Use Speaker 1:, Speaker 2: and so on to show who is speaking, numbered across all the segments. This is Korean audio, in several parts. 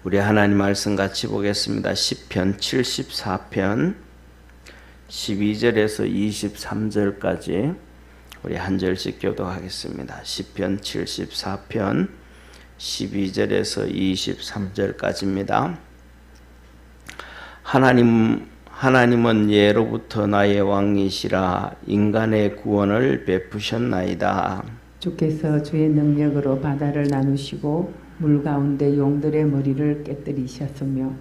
Speaker 1: 우리 하나님 말씀 같이 보겠습니다. 시편 74편 12절에서 23절까지 우리 한 절씩 교독하겠습니다. 시편 74편 12절에서 23절까지입니다. 하나님은 예로부터 나의 왕이시라. 인간의 구원을 베푸셨나이다.
Speaker 2: 주께서 주의 능력으로 바다를 나누시고 물 가운데 용들의 머리를 깨뜨리셨으며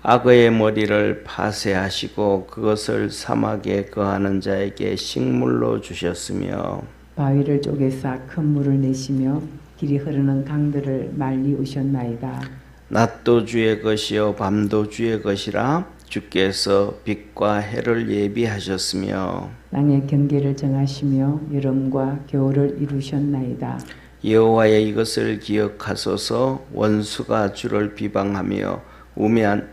Speaker 1: 악어의 머리를 파쇄하시고 그것을 사막에 거하는 자에게 식물로 주셨으며
Speaker 2: 바위를 쪼개사 큰 물을 내시며 길이 흐르는 강들을 말리우셨나이다.
Speaker 1: 낮도 주의 것이요 밤도 주의 것이라. 주께서 빛과 해를 예비하셨으며
Speaker 2: 땅의 경계를 정하시며 여름과 겨울을 이루셨나이다.
Speaker 1: 여호와의 이것을 기억하소서. 원수가 주를 비방하며 우매한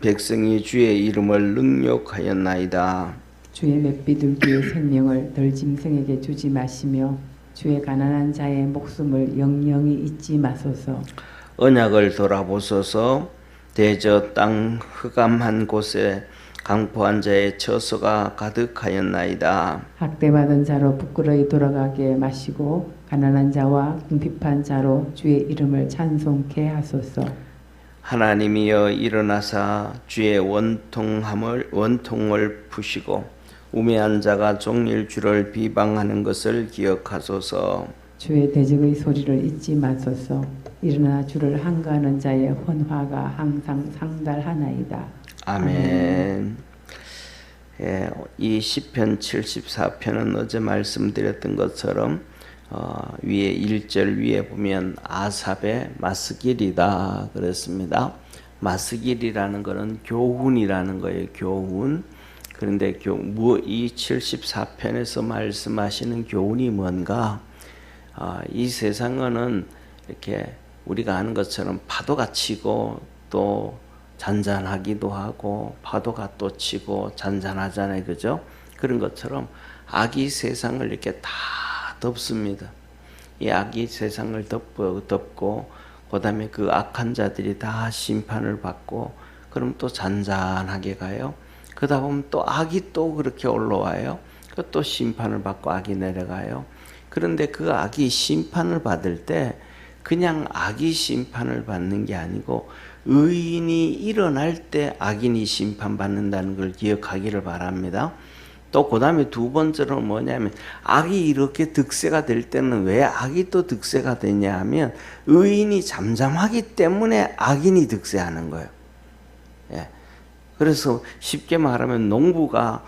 Speaker 1: 백성이 주의 이름을 능욕하였나이다.
Speaker 2: 주의 맷비둘기의 생명을 덜짐승에게 주지 마시며 주의 가난한 자의 목숨을 영영히 잊지 마소서.
Speaker 1: 언약을 돌아보소서. 대저 땅 흑암한 곳에 강포한 자의 처소가 가득하였나이다.
Speaker 2: 학대받은 자로 부끄러이 돌아가게 마시고 가난한 자와 궁핍한 자로 주의 이름을 찬송케 하소서.
Speaker 1: 하나님이여 일어나사 주의 원통을 푸시고 우매한 자가 종일 주를 비방하는 것을 기억하소서.
Speaker 2: 주의 대적의 소리를 잊지 마소서. 일어나 주를 항거하는 자의 헌화가 항상 상달하나이다.
Speaker 1: 아멘. 예, 이 시편 74편은 어제 말씀드렸던 것처럼 위에 1절 위에 보면 아삽의 마스길이다 그랬습니다. 마스길이라는 것은 교훈이라는 거예요. 교훈. 그런데 이 74편에서 말씀하시는 교훈이 뭔가? 이 세상은 이렇게 우리가 아는 것처럼 파도가 치고 또 잔잔하기도 하고 파도가 또 치고 잔잔하잖아요. 그죠? 그런 것처럼 악이 세상을 이렇게 다 덮습니다. 이 악이 세상을 덮고 그 다음에 그 악한 자들이 다 심판을 받고 그럼 또 잔잔하게 가요. 그러다 보면 또 악이 또 그렇게 올라와요. 또 심판을 받고 악이 내려가요. 그런데 그 악이 심판을 받을 때 그냥 악이 심판을 받는 게 아니고 의인이 일어날 때 악인이 심판받는다는 걸 기억하기를 바랍니다. 또 그 다음에 두 번째로 뭐냐면 악이 이렇게 득세가 될 때는 왜 악이 또 득세가 되냐 하면 의인이 잠잠하기 때문에 악인이 득세하는 거예요. 예. 그래서 쉽게 말하면 농부가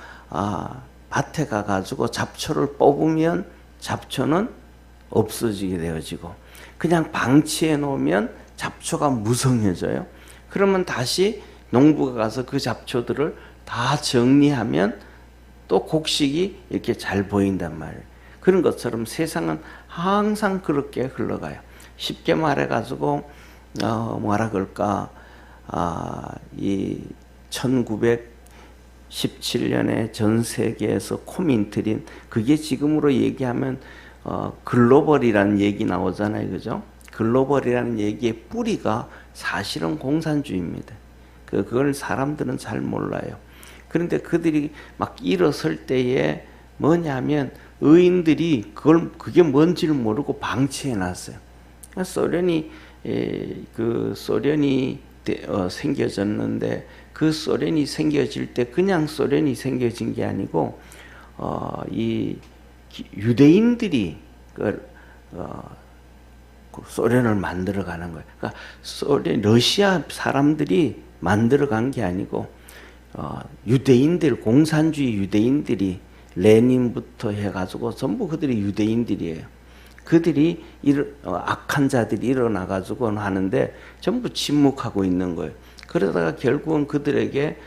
Speaker 1: 밭에 가가지고 잡초를 뽑으면 잡초는 없어지게 되어지고 그냥 방치해 놓으면 잡초가 무성해져요. 그러면 다시 농부가 가서 그 잡초들을 다 정리하면 또 곡식이 이렇게 잘 보인단 말이에요. 그런 것처럼 세상은 항상 그렇게 흘러가요. 쉽게 말해가지고 뭐라 그럴까? 이 1917년에 전 세계에서 코민트린 그게 지금으로 얘기하면 글로벌이라는 얘기 나오잖아요. 그죠? 글로벌이라는 얘기의 뿌리가 사실은 공산주의입니다. 그걸 사람들은 잘 몰라요. 그런데 그들이 막 일어설 때에 뭐냐면 의인들이 그게 뭔지를 모르고 방치해 놨어요. 소련이 생겨졌는데 그 소련이 생겨질 때 그냥 소련이 생겨진 게 아니고 이 유대인들이 소련을 만들어가는 거예요. 그러니까 러시아 사람들이 만들어간 게 아니고 공산주의 유대인들이 레닌부터 해가지고 전부 그들이 유대인들이에요. 그들이 악한 자들이 일어나가지고 하는데 전부 침묵하고 있는 거예요. 그러다가 결국은 그들에게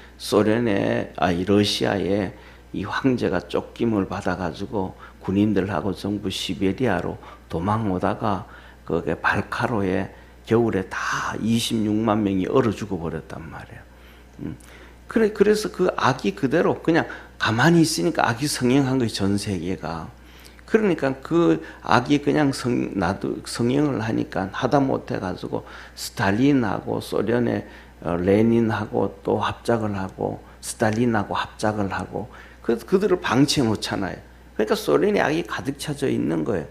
Speaker 1: 러시아의 이 황제가 쫓김을 받아가지고 군인들하고 전부 시베리아로 도망오다가 그게 발카로에 겨울에 다 26만 명이 얼어 죽어버렸단 말이에요. 그래서 그 악이 그대로 그냥 가만히 있으니까 악이 성행한 거예요. 전 세계가. 그러니까 그 아기 그냥 성형을 하니까 하다 못해가지고 스탈린하고 소련의 레닌하고 또 합작을 하고 스탈린하고 합작을 하고 그들을 방치해 놓잖아요. 그러니까 소련의 악이 가득 차져 있는 거예요.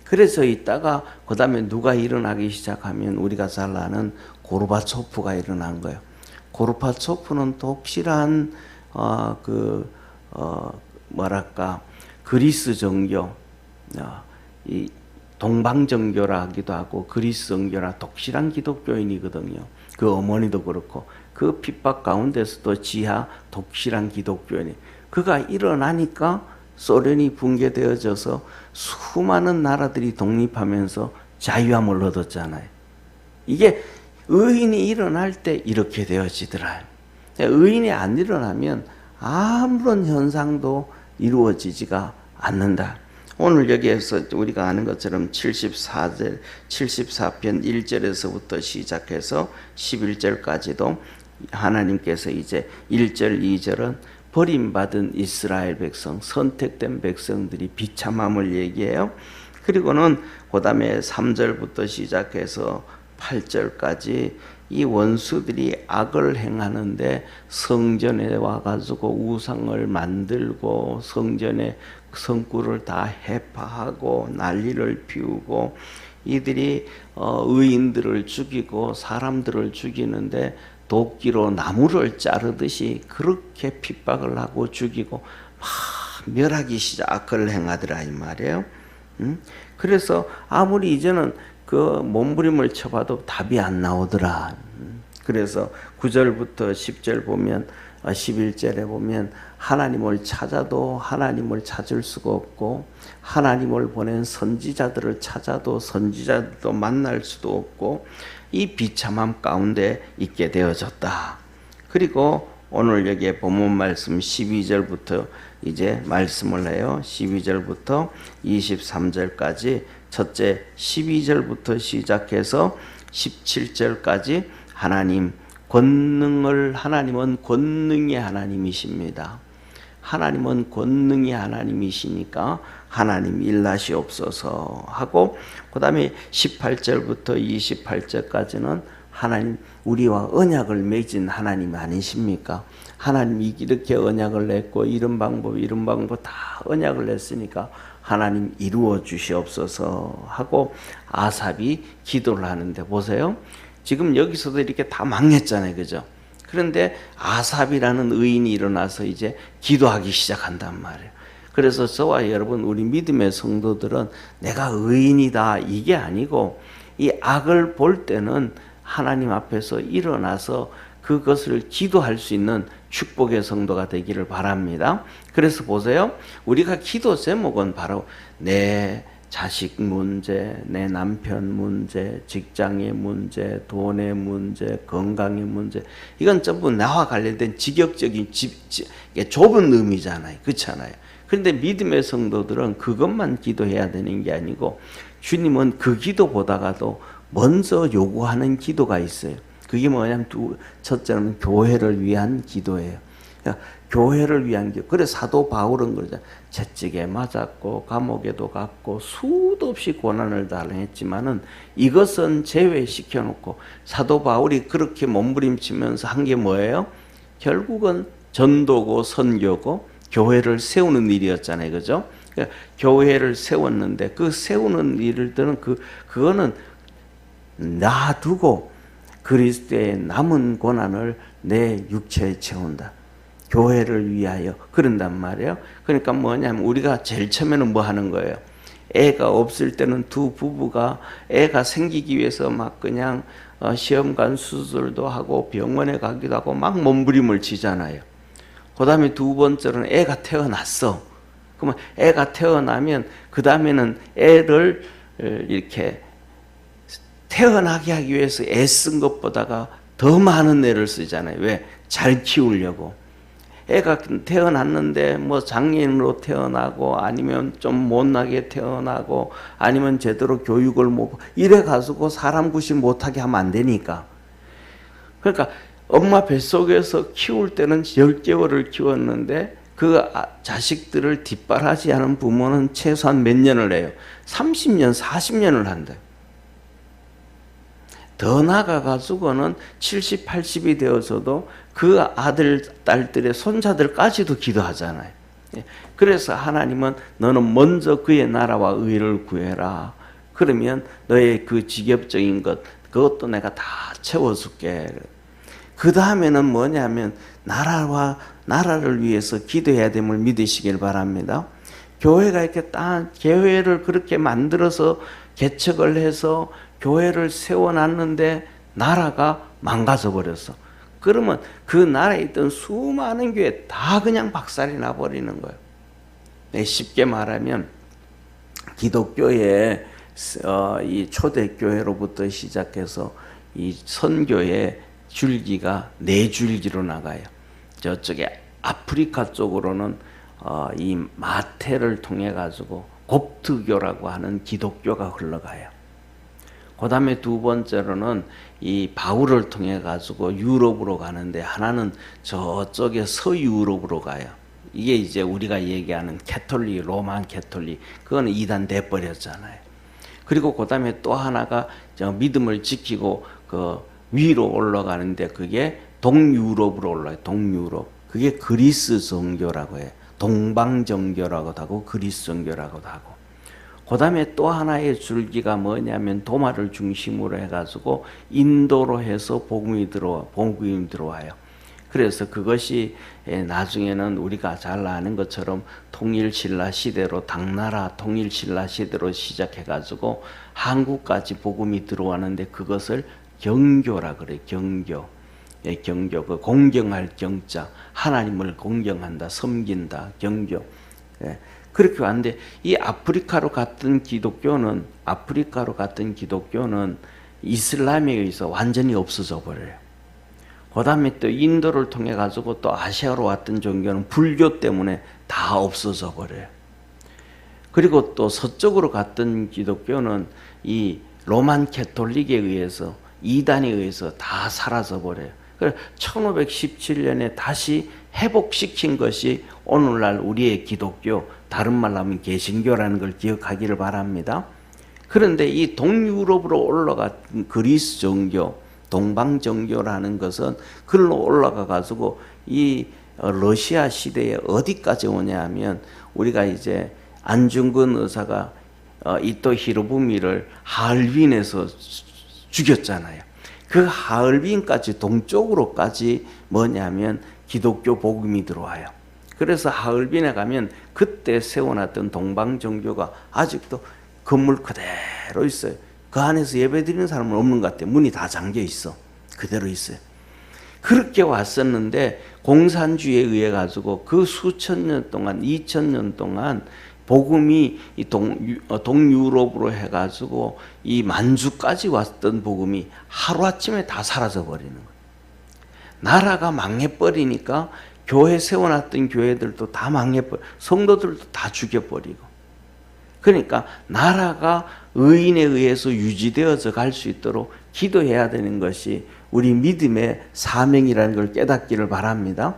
Speaker 1: 그래서 있다가 그 다음에 누가 일어나기 시작하면 우리가 잘 아는 고르바초프가 일어난 거예요. 고르바초프는 독실한 그리스 정교, 이 동방 정교라 하기도 하고 그리스 정교라 독실한 기독교인이거든요. 그 어머니도 그렇고 그 핍박 가운데서도 지하 독실한 기독교인이 그가 일어나니까 소련이 붕괴되어져서 수많은 나라들이 독립하면서 자유함을 얻었잖아요. 이게 의인이 일어날 때 이렇게 되어지더라. 의인이 안 일어나면 아무런 현상도 이루어지지가 않는다. 오늘 여기에서 우리가 아는 것처럼 74편 1절에서부터 시작해서 11절까지도 하나님께서 이제 1절, 2절은 버림받은 이스라엘 백성, 선택된 백성들이 비참함을 얘기해요. 그리고는 그 다음에 3절부터 시작해서 8절까지 이 원수들이 악을 행하는데 성전에 와가지고 우상을 만들고 성전에 성구를 다 해파하고 난리를 피우고 이들이 의인들을 죽이고 사람들을 죽이는데 도끼로 나무를 자르듯이 그렇게 핍박을 하고 죽이고 막 멸하기 시작을 행하더라 이 말이에요. 그래서 아무리 이제는 그 몸부림을 쳐봐도 답이 안 나오더라. 그래서 9절부터 10절 보면 11절에 보면 하나님을 찾아도 하나님을 찾을 수가 없고 하나님을 보낸 선지자들을 찾아도 선지자들도 만날 수도 없고 이 비참함 가운데 있게 되어졌다. 그리고 오늘 여기에 본문 말씀 12절부터 이제 말씀을 해요. 12절부터 23절까지 첫째 12절부터 시작해서 17절까지 하나님은 권능의 하나님이십니다. 하나님은 권능의 하나님이시니까 하나님 일하시옵소서 하고 그 다음에 18절부터 28절까지는 하나님 우리와 언약을 맺은 하나님 아니십니까? 하나님이 이렇게 언약을 냈고 이런 방법 다 언약을 냈으니까 하나님 이루어 주시옵소서 하고 아삽이 기도를 하는데 보세요. 지금 여기서도 이렇게 다 망했잖아요. 그죠? 그런데 아삽이라는 의인이 일어나서 이제 기도하기 시작한단 말이에요. 그래서 저와 여러분 우리 믿음의 성도들은 내가 의인이다 이게 아니고 이 악을 볼 때는 하나님 앞에서 일어나서 그것을 기도할 수 있는 축복의 성도가 되기를 바랍니다. 그래서 보세요. 우리가 기도 제목은 바로 내 자식 문제, 내 남편 문제, 직장의 문제, 돈의 문제, 건강의 문제 이건 전부 나와 관련된 직역적인 좁은 의미잖아요. 그렇잖아요. 그런데 믿음의 성도들은 그것만 기도해야 되는 게 아니고 주님은 그 기도보다가도 먼저 요구하는 기도가 있어요. 그게 뭐냐면 첫째는 교회를 위한 기도예요. 그러니까 교회를 위한 기도. 그래서 사도 바울은 그러잖아요. 채찍에 맞았고 감옥에도 갔고 수도 없이 고난을 당했지만은 이것은 제외시켜 놓고 사도 바울이 그렇게 몸부림치면서 한 게 뭐예요? 결국은 전도고 선교고 교회를 세우는 일이었잖아요. 그죠? 그러니까 교회를 세웠는데 그 세우는 일들은 그거는 놔두고 그리스도의 남은 고난을 내 육체에 채운다. 교회를 위하여 그런단 말이에요. 그러니까 뭐냐면 우리가 제일 처음에는 뭐 하는 거예요? 애가 없을 때는 두 부부가 애가 생기기 위해서 막 그냥 시험관 수술도 하고 병원에 가기도 하고 막 몸부림을 치잖아요. 그 다음에 두 번째로는 애가 태어났어. 그러면 애가 태어나면 그 다음에는 애를 이렇게 태어나게 하기 위해서 애쓴 것보다가 더 많은 애를 쓰잖아요. 왜? 잘 키우려고. 애가 태어났는데 뭐 장애인으로 태어나고 아니면 좀 못나게 태어나고 아니면 제대로 교육을 못 이래 가지고 사람 구실 못하게 하면 안 되니까. 그러니까 엄마 뱃속에서 키울 때는 10개월을 키웠는데 그 자식들을 뒷바라지하는 부모는 최소한 몇 년을 해요? 30년, 40년을 한대요. 더 나아가가지고는 70, 80이 되어서도 그 아들, 딸들의 손자들까지도 기도하잖아요. 그래서 하나님은 너는 먼저 그의 나라와 의를 구해라. 그러면 너의 그 직업적인 것, 그것도 내가 다 채워줄게. 그 다음에는 뭐냐면 나라를 위해서 기도해야 됨을 믿으시길 바랍니다. 교회가 이렇게 교회를 그렇게 만들어서 개척을 해서 교회를 세워놨는데 나라가 망가져 버렸어. 그러면 그 나라에 있던 수많은 교회 다 그냥 박살이 나버리는 거예요. 쉽게 말하면 기독교의 이 초대교회로부터 시작해서 이 선교의 줄기가 4줄기로 나가요. 저쪽에 아프리카 쪽으로는 이 마태를 통해 가지고 곱트교라고 하는 기독교가 흘러가요. 그 다음에 두 번째로는 이 바울을 통해 가지고 유럽으로 가는데, 하나는 저쪽에 서유럽으로 가요. 이게 이제 우리가 얘기하는 캐톨릭, 로만 캐톨릭, 그거는 이단 돼버렸잖아요. 그리고 그 다음에 또 하나가 믿음을 지키고 그 위로 올라가는데, 그게 동유럽으로 올라요. 동유럽. 그게 그리스 정교라고 해요. 동방정교라고도 하고 그리스 정교라고도 하고. 그 다음에 또 하나의 줄기가 뭐냐면 도마를 중심으로 해가지고 인도로 해서 복음이 들어와요. 그래서 그것이 나중에는 우리가 잘 아는 것처럼 통일신라 시대로, 당나라 통일신라 시대로 시작해가지고 한국까지 복음이 들어왔는데, 그것을 경교라 그래요. 경교. 경교. 그 공경할 경자. 하나님을 공경한다, 섬긴다, 경교. 그렇게 왔는데, 이 아프리카로 갔던 기독교는 이슬람에 의해서 완전히 없어져 버려요. 그 다음에 또 인도를 통해 가지고 또 아시아로 왔던 종교는 불교 때문에 다 없어져 버려요. 그리고 또 서쪽으로 갔던 기독교는 이 로만 캐톨릭에 의해서, 이단에 의해서 다 사라져 버려요. 그래서 1517년에 다시 회복시킨 것이 오늘날 우리의 기독교, 다른 말로 하면 개신교라는 걸 기억하기를 바랍니다. 그런데 이 동유럽으로 올라간 그리스 정교, 동방 정교라는 것은 글로 올라가 가지고 이 러시아 시대에 어디까지 오냐 하면, 우리가 이제 안중근 의사가 이토 히로부미를 하얼빈에서 죽였잖아요. 그 하얼빈까지, 동쪽으로까지 뭐냐면 기독교 복음이 들어와요. 그래서 하얼빈에 가면 그때 세워놨던 동방정교가 아직도 건물 그대로 있어요. 그 안에서 예배드리는 사람은 없는 것 같아요. 문이 다 잠겨 있어. 그대로 있어요. 그렇게 왔었는데 공산주의에 의해 가지고 그 수천 년 동안, 2000년 동안 복음이 이 동유럽으로 해가지고 이 만주까지 왔던 복음이 하루아침에 다 사라져 버리는 거예요. 나라가 망해버리니까 교회 세워놨던 교회들도 다 망해버리고 성도들도 다 죽여버리고, 그러니까 나라가 의인에 의해서 유지되어져 갈 수 있도록 기도해야 되는 것이 우리 믿음의 사명이라는 걸 깨닫기를 바랍니다.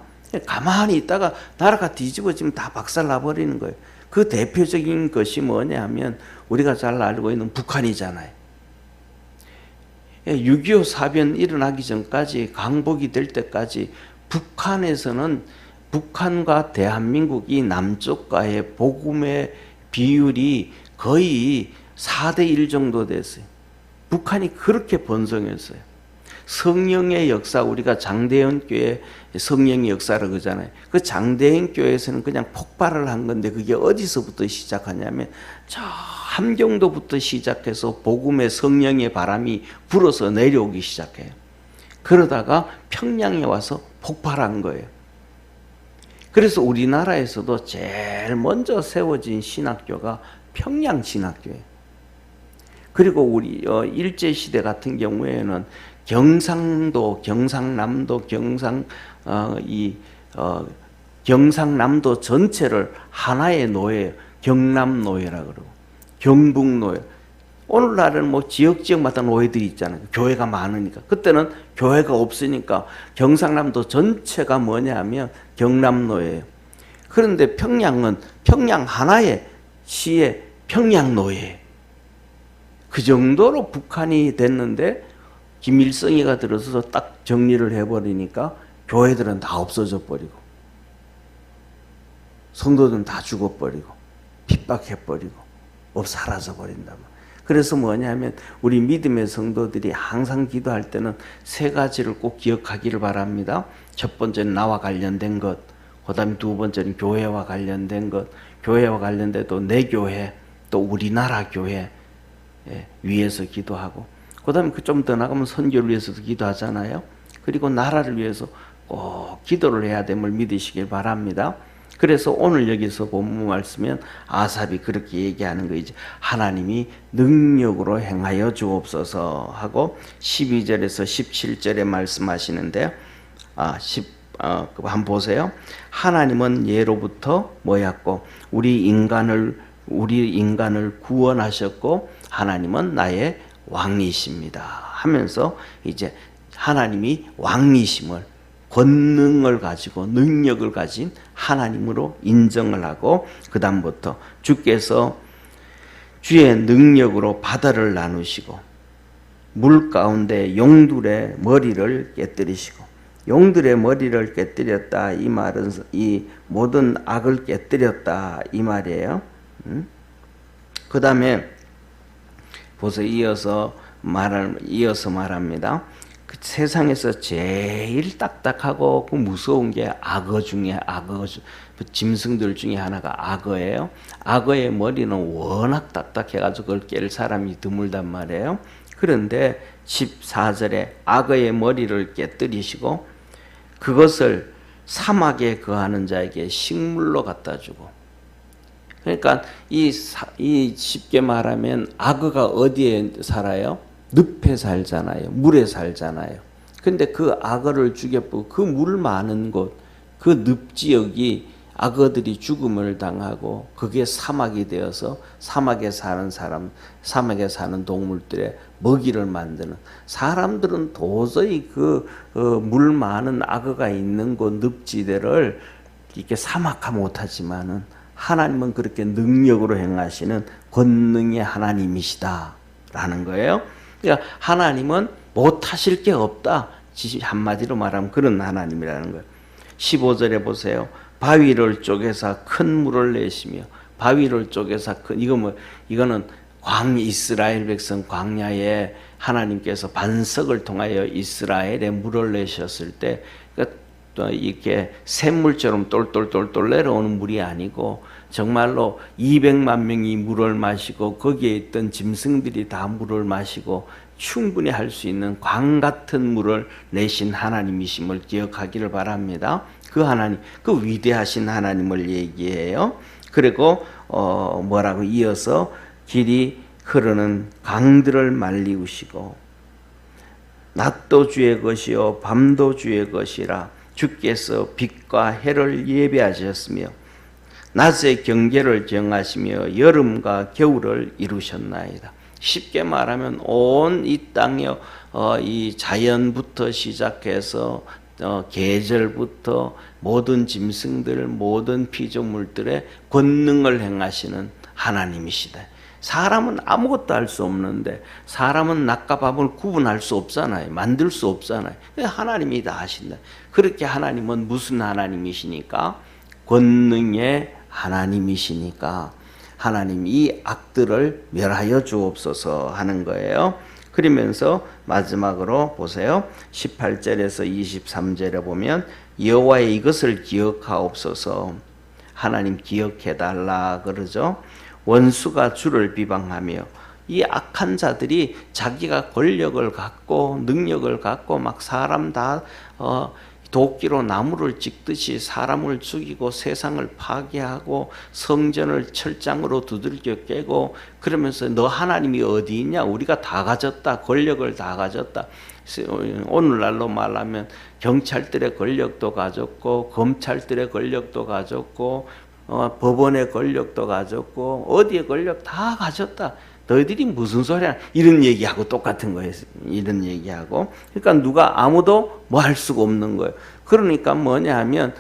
Speaker 1: 가만히 있다가 나라가 뒤집어지면 다 박살나버리는 거예요. 그 대표적인 것이 뭐냐 하면 우리가 잘 알고 있는 북한이잖아요. 6.25 사변 일어나기 전까지, 강복이 될 때까지 북한에서는, 북한과 대한민국이 남쪽과의 복음의 비율이 거의 4대1 정도 됐어요. 북한이 그렇게 번성했어요. 성령의 역사, 우리가 장대현 교회 성령의 역사라고 그러잖아요. 그 장대현 교회에서는 그냥 폭발을 한 건데, 그게 어디서부터 시작하냐면 저 함경도부터 시작해서 복음의 성령의 바람이 불어서 내려오기 시작해요. 그러다가 평양에 와서 폭발한 거예요. 그래서 우리나라에서도 제일 먼저 세워진 신학교가 평양 신학교예요. 그리고 우리 일제시대 같은 경우에는 경상도, 경상남도, 경상남도 전체를 하나의 노예, 경남노예라 그러고 경북노예. 오늘날은 뭐 지역마다 노예들이 있잖아요. 교회가 많으니까. 그때는 교회가 없으니까 경상남도 전체가 뭐냐 하면 경남노예예요. 그런데 평양은 평양 하나의 시의 평양노예. 그 정도로 북한이 됐는데 김일성이가 들어서 딱 정리를 해버리니까 교회들은 다 없어져 버리고 성도들은 다 죽어버리고 핍박해버리고 사라져 버린다. 그래서 뭐냐면 우리 믿음의 성도들이 항상 기도할 때는 세 가지를 꼭 기억하기를 바랍니다. 첫 번째는 나와 관련된 것, 그 다음에 두 번째는 교회와 관련된 것, 교회와 관련된 또 내 교회, 또 우리나라 교회 위해서 기도하고, 그 다음에 좀 더 나가면 선교를 위해서도 기도하잖아요. 그리고 나라를 위해서 꼭 기도를 해야 됨을 믿으시길 바랍니다. 그래서 오늘 여기서 본문 말씀은 아삽이 그렇게 얘기하는 거이지. 하나님이 능력으로 행하여 주옵소서 하고 12절에서 17절에 말씀하시는데요. 한번 보세요. 하나님은 예로부터 뭐였고 우리 인간을 구원하셨고 하나님은 나의 왕이십니다 하면서 이제 하나님이 왕이심을, 권능을 가지고 능력을 가진 하나님으로 인정을 하고, 그 다음부터 주께서 주의 능력으로 바다를 나누시고 물 가운데 용들의 머리를 깨뜨리시고, 용들의 머리를 깨뜨렸다 이 말은 이 모든 악을 깨뜨렸다 이 말이에요. 그 다음에 보세요. 이어서 말합니다. 그 세상에서 제일 딱딱하고 무서운 게 악어 중에 짐승들 중에 하나가 악어예요. 악어의 머리는 워낙 딱딱해가지고 그걸 깰 사람이 드물단 말이에요. 그런데 14절에 악어의 머리를 깨뜨리시고 그것을 사막에 거하는 자에게 식물로 갖다 주고, 그러니까 이 쉽게 말하면 악어가 어디에 살아요? 늪에 살잖아요. 물에 살잖아요. 근데 그 악어를 죽여보고 그 물 많은 곳, 그 늪 지역이 악어들이 죽음을 당하고 그게 사막이 되어서 사막에 사는 사막에 사는 동물들의 먹이를 만드는, 사람들은 도저히 그 물 많은 악어가 있는 곳 늪지대를 이렇게 사막화 못하지만은 하나님은 그렇게 능력으로 행하시는 권능의 하나님이시다라는 거예요. 그러니까 하나님은 못하실 게 없다. 한마디로 말하면 그런 하나님이라는 거예요. 15절에 보세요. 바위를 쪼개서 큰 물을 내시며, 바위를 쪼개서 이거는 이스라엘 백성 광야에 하나님께서 반석을 통하여 이스라엘에 물을 내셨을 때 또 이렇게 샘물처럼 똘똘똘똘 내려오는 물이 아니고 정말로 200만 명이 물을 마시고 거기에 있던 짐승들이 다 물을 마시고 충분히 할 수 있는 광 같은 물을 내신 하나님이심을 기억하기를 바랍니다. 그 하나님, 그 위대하신 하나님을 얘기해요. 그리고 뭐라고 이어서 길이 흐르는 강들을 말리우시고 낮도 주의 것이요 밤도 주의 것이라 주께서 빛과 해를 예배하셨으며 낮의 경계를 정하시며 여름과 겨울을 이루셨나이다. 쉽게 말하면 온 이 땅에 이 자연부터 시작해서 계절부터 모든 짐승들, 모든 피조물들의 권능을 행하시는 하나님이시다. 사람은 아무것도 할 수 없는데, 사람은 낮과 밤을 구분할 수 없잖아요. 만들 수 없잖아요. 하나님이 다 하신다. 그렇게 하나님은 무슨 하나님이시니까? 권능의 하나님이시니까 하나님 이 악들을 멸하여 주옵소서 하는 거예요. 그러면서 마지막으로 보세요. 18절에서 23절에 보면 여호와의 이것을 기억하옵소서. 하나님 기억해달라 그러죠. 원수가 주를 비방하며, 이 악한 자들이 자기가 권력을 갖고 능력을 갖고 막 사람 다 도끼로 나무를 찍듯이 사람을 죽이고 세상을 파괴하고 성전을 철장으로 두들겨 깨고, 그러면서 너 하나님이 어디 있냐? 우리가 다 가졌다. 권력을 다 가졌다. 오늘날로 말하면 경찰들의 권력도 가졌고 검찰들의 권력도 가졌고 법원의 권력도 가졌고 어디의 권력 다 가졌다. 너희들이 무슨 소리야? 이런 얘기하고 똑같은 거예요. 이런 얘기하고. 그러니까 누가 아무도 뭐 할 수가 없는 거예요. 그러니까 뭐냐 하면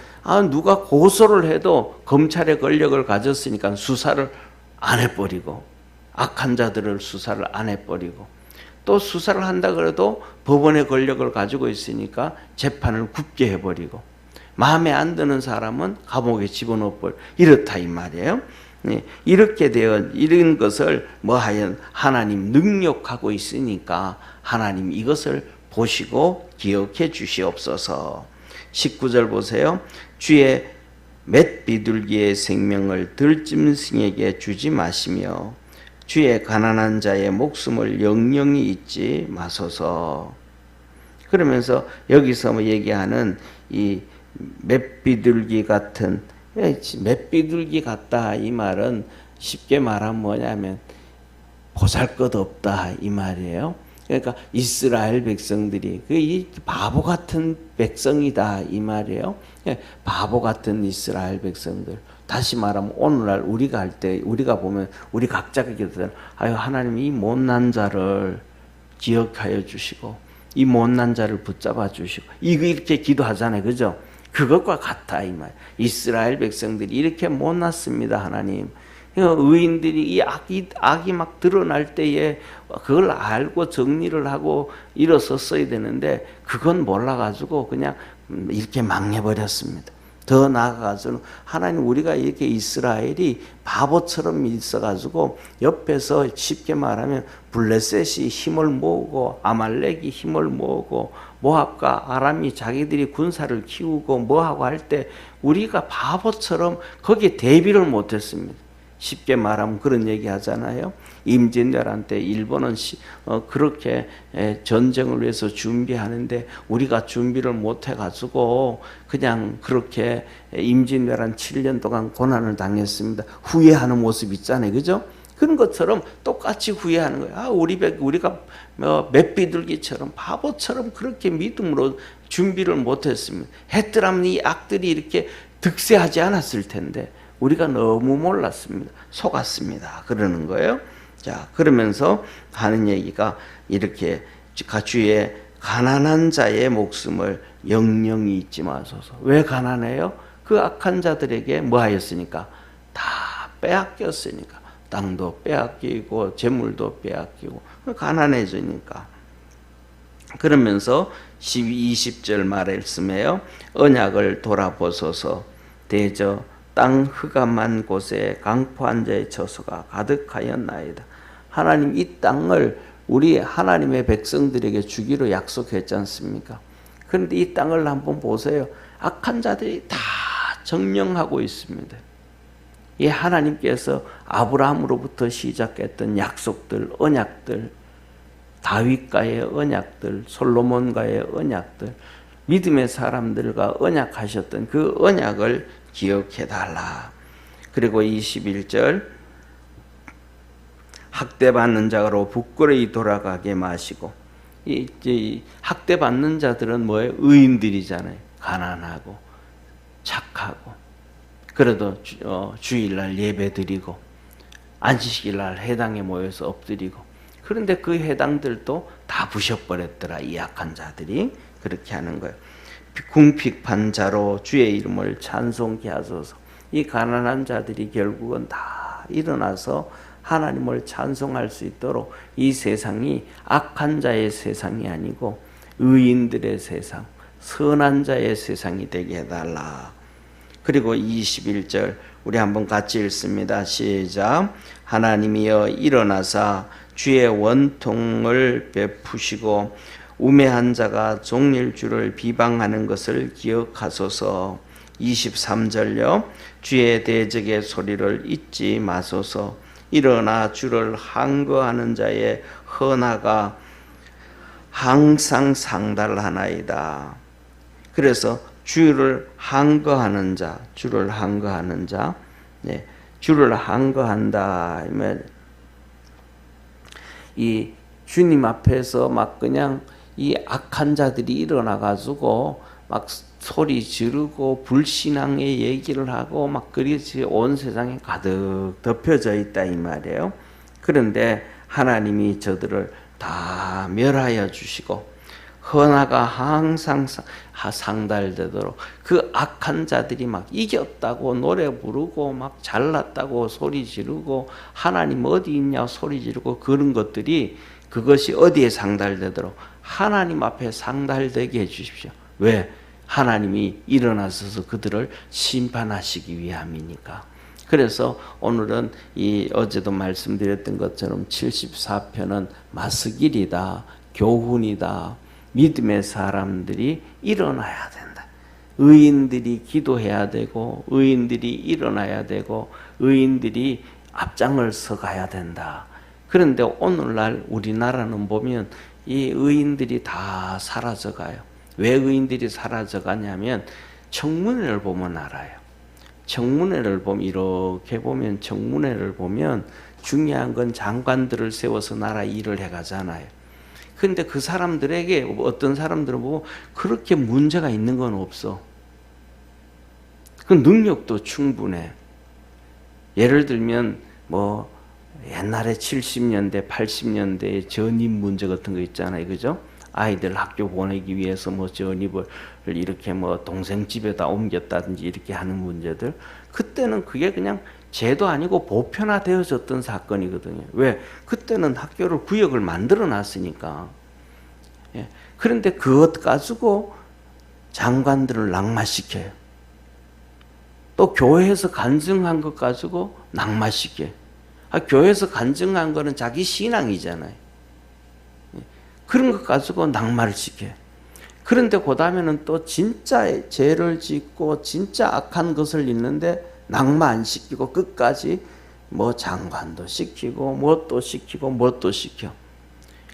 Speaker 1: 누가 고소를 해도 검찰의 권력을 가졌으니까 수사를 안 해버리고, 악한 자들을 수사를 안 해버리고, 또 수사를 한다 그래도 법원의 권력을 가지고 있으니까 재판을 굽게 해버리고, 마음에 안 드는 사람은 감옥에 집어넣어버리고, 이렇다 이 말이에요. 이렇게 되어 이런 것을 뭐하연 하나님 능력하고 있으니까 하나님 이것을 보시고 기억해 주시옵소서. 19절 보세요. 주의 맷 비둘기의 생명을 들짐승에게 주지 마시며 주의 가난한 자의 목숨을 영영히 잊지 마소서. 그러면서 여기서 뭐 얘기하는 이 맷비둘기 같은, 맷비둘기 같다 이 말은 쉽게 말하면 뭐냐면 보잘것없다 이 말이에요. 그러니까 이스라엘 백성들이 이 바보 같은 백성이다 이 말이에요. 바보 같은 이스라엘 백성들. 다시 말하면 오늘날 우리가 할 때 우리가 보면 우리 각자가 기도하는 아유 하나님 이 못난 자를 기억하여 주시고 이 못난 자를 붙잡아 주시고 이렇게 기도하잖아요. 그죠? 그것과 같아 이 말. 이스라엘 백성들이 이렇게 못났습니다 하나님. 의인들이 이 악이 막 드러날 때에 그걸 알고 정리를 하고 일어섰어야 되는데 그건 몰라가지고 그냥 이렇게 망해버렸습니다. 더 나아가서는 하나님 우리가 이렇게 이스라엘이 바보처럼 있어가지고 옆에서 쉽게 말하면 블레셋이 힘을 모으고 아말렉이 힘을 모으고 모압과 아람이 자기들이 군사를 키우고 뭐하고 할 때 우리가 바보처럼 거기에 대비를 못했습니다. 쉽게 말하면 그런 얘기 하잖아요. 임진왜란 때 일본은 그렇게 전쟁을 위해서 준비하는데 우리가 준비를 못 해가지고 그냥 그렇게 임진왜란 7년 동안 고난을 당했습니다. 후회하는 모습 있잖아요. 그죠? 그런 것처럼 똑같이 후회하는 거예요. 우리가 맷비둘기처럼 바보처럼 그렇게 믿음으로 준비를 못 했습니다. 했더라면 이 악들이 이렇게 득세하지 않았을 텐데 우리가 너무 몰랐습니다. 속았습니다. 그러는 거예요. 자, 그러면서 하는 얘기가 이렇게 주의 가난한 자의 목숨을 영영히 잊지 마소서. 왜 가난해요? 그 악한 자들에게 뭐 하였으니까? 다 빼앗겼으니까. 땅도 빼앗기고 재물도 빼앗기고 가난해지니까. 그러면서 20절 말씀에요. 언약을 돌아보소서. 대저 땅 흑암한 곳에 강포한 자의 처소가 가득하였나이다. 하나님 이 땅을 우리 하나님의 백성들에게 주기로 약속했지 않습니까? 그런데 이 땅을 한번 보세요. 악한 자들이 다 정령하고 있습니다. 이 하나님께서 아브라함으로부터 시작했던 약속들, 언약들, 다윗과의 언약들, 솔로몬과의 언약들, 믿음의 사람들과 언약하셨던 그 언약을 기억해달라. 그리고 21절 학대받는 자로 부끄러이 돌아가게 마시고, 이 학대받는 자들은 뭐예요? 의인들이잖아요. 가난하고 착하고 그래도 주일날 예배드리고 안식일날 해당에 모여서 엎드리고, 그런데 그 해당들도 다 부셔버렸더라. 이 약한 자들이 그렇게 하는 거예요. 궁핍한 자로 주의 이름을 찬송케 하소서. 이 가난한 자들이 결국은 다 일어나서 하나님을 찬송할 수 있도록 이 세상이 악한 자의 세상이 아니고 의인들의 세상, 선한 자의 세상이 되게 해달라. 그리고 21절 우리 한번 같이 읽습니다. 시작. 하나님이여 일어나사 주의 원통을 베푸시고 우매한 자가 종일 주를 비방하는 것을 기억하소서. 23절요. 주의 대적의 소리를 잊지 마소서. 일어나 주를 항거하는 자의 헌화가 항상 상달하나이다. 그래서 주를 항거하는 자, 주를 항거하는 자, 네, 주를 항거한다. 이 주님 앞에서 막 그냥 이 악한 자들이 일어나 가지고 막 소리 지르고 불신앙의 얘기를 하고 막 그렇지 온 세상에 가득 덮여져 있다 이 말이에요. 그런데 하나님이 저들을 다 멸하여 주시고 헌화가 항상 상달되도록 그 악한 자들이 막 이겼다고 노래 부르고 막 잘났다고 소리 지르고 하나님 어디 있냐 소리 지르고 그런 것들이 그것이 어디에 상달되도록 하나님 앞에 상달되게 해주십시오. 왜? 하나님이 일어나셔서 그들을 심판하시기 위함이니까. 그래서 오늘은 이 어제도 말씀드렸던 것처럼 74편은 마스길이다, 교훈이다. 믿음의 사람들이 일어나야 된다. 의인들이 기도해야 되고 의인들이 일어나야 되고 의인들이 앞장을 서가야 된다. 그런데 오늘날 우리나라는 보면 이 의인들이 다 사라져가요. 왜 의인들이 사라져가냐면 청문회를 보면 알아요. 청문회를 보면 이렇게 보면 청문회를 보면 중요한 건 장관들을 세워서 나라 일을 해가잖아요. 그런데 그 사람들에게 어떤 사람들은 보고 그렇게 문제가 있는 건 없어. 그 능력도 충분해. 예를 들면 뭐 옛날에 70년대, 80년대에 전입 문제 같은 거 있잖아요, 그죠? 아이들 학교 보내기 위해서 뭐 전입을 이렇게 뭐 동생 집에다 옮겼다든지 이렇게 하는 문제들, 그때는 그게 그냥 죄도 아니고 보편화되어졌던 사건이거든요. 왜? 그때는 학교를 구역을 만들어 놨으니까. 예. 그런데 그것 가지고 장관들을 낙마시켜요. 또 교회에서 간증한 것 가지고 낙마시켜요. 교회에서 간증한 거는 자기 신앙이잖아요. 예. 그런 것 가지고 낙마를 시켜요. 그런데 그 다음에는 또 진짜 죄를 짓고 진짜 악한 것을 있는데 낙마 안 시키고 끝까지 뭐 장관도 시키고 뭣도 시키고 뭣도 시켜.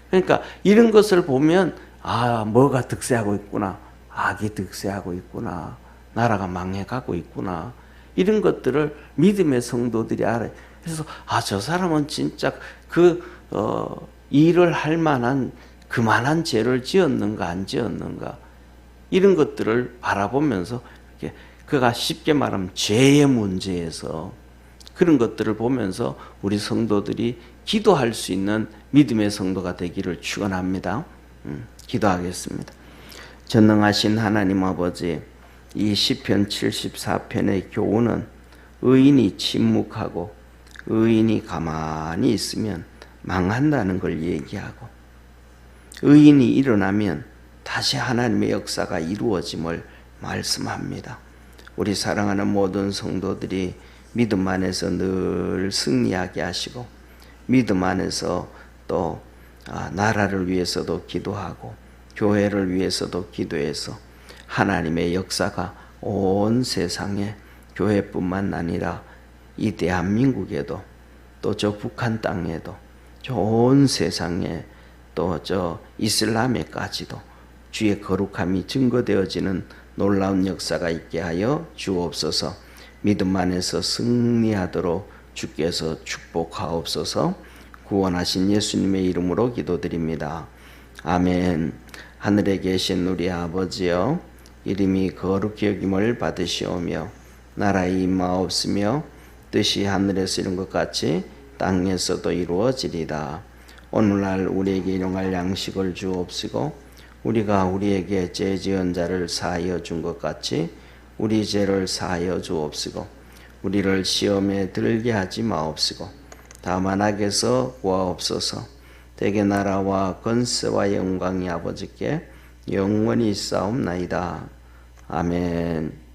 Speaker 1: 그러니까 이런 것을 보면 아, 뭐가 득세하고 있구나. 악이 득세하고 있구나. 나라가 망해가고 있구나. 이런 것들을 믿음의 성도들이 알아요. 그래서 아, 저 사람은 진짜 일을 할 만한 그만한 죄를 지었는가 안 지었는가 이런 것들을 바라보면서 이렇게 그가 쉽게 말하면 죄의 문제에서 그런 것들을 보면서 우리 성도들이 기도할 수 있는 믿음의 성도가 되기를 축원합니다. 기도하겠습니다. 전능하신 하나님 아버지, 이 시편 74편의 교훈은 의인이 침묵하고 의인이 가만히 있으면 망한다는 걸 얘기하고 의인이 일어나면 다시 하나님의 역사가 이루어짐을 말씀합니다. 우리 사랑하는 모든 성도들이 믿음 안에서 늘 승리하게 하시고 믿음 안에서 또 나라를 위해서도 기도하고 교회를 위해서도 기도해서 하나님의 역사가 온 세상에 교회뿐만 아니라 이 대한민국에도 또 저 북한 땅에도 온 세상에 또 저 이슬람에까지도 주의 거룩함이 증거되어지는 놀라운 역사가 있게 하여 주옵소서. 믿음 안에서 승리하도록 주께서 축복하옵소서. 구원하신 예수님의 이름으로 기도드립니다. 아멘. 하늘에 계신 우리 아버지여, 이름이 거룩히 여김을 받으시오며 나라의 임하옵시며 뜻이 하늘에서 이룬 것 같이 땅에서도 이루어지리다. 오늘날 우리에게 일용할 양식을 주옵시고 우리가 우리에게 죄 지은 자를 사하여 준 것 같이 우리 죄를 사하여 주옵시고 우리를 시험에 들게 하지 마옵시고 다만 악에서 구하옵소서. 대개 나라와 권세와 영광이 아버지께 영원히 있사옵나이다. 아멘.